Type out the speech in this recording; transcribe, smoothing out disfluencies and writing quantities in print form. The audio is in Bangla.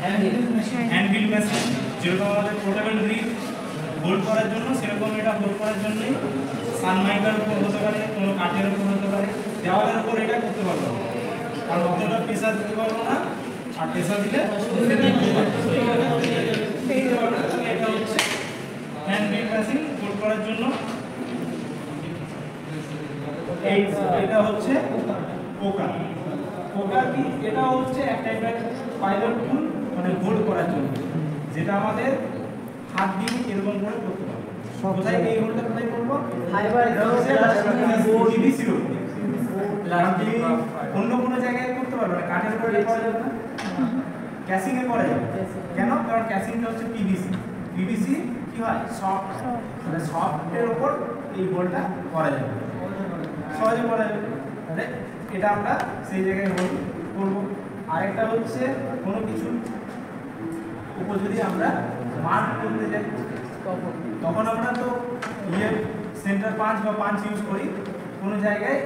হ্যান্ড বিল মেশিন, যেরকম আমাদের পোর্টেবল গ্রিল হোল্ড করার জন্য, সেরকম এটা হোল্ড করার জন্যই সানমাইকার উপর হতে পারে, কোনো কাঠের উপর হতে পারে, দেওয়ালের উপর এটা করতে পারবো না, কারণ অতটা প্রেশার দিতে পারবো না, আর প্রেশার দিলে এটা হচ্ছে হ্যান্ড বিল মেশিন হোল্ড করার জন্য। এটা হচ্ছে পোকা। পোকা কি? এটা হচ্ছে এক টাইপের পাইলট টুল, মানে হোল্ড করার জন্য, যেটা আমাদের হাত দিয়ে এরকম করে করতে পারবো। কোথায় এই হোল্ডটা কোথায় করবো? পিভিসির উপর। অন্য কোনো জায়গায় করতে পারবো না, কাঠের উপর করা যাবে না, ক্যাসিং এ করা যাবে। কেন? কারণ ক্যাসিংটা হচ্ছে পিভিসি। পিভিসি কি হয়? সফট, মানে সফটের উপর এই হোল্ডটা করা যাবে, সহজে করা যাবে। তাহলে এটা আমরা সেই জায়গায় হোল্ড করবো। আরেকটা হচ্ছে কোনো কিছু উপর যদি আমরা মার্ক করতে যাই, তখন আমরা তো সেন্টার পাঁচ বা পাঁচ ইউজ করি কোনো জায়গায়।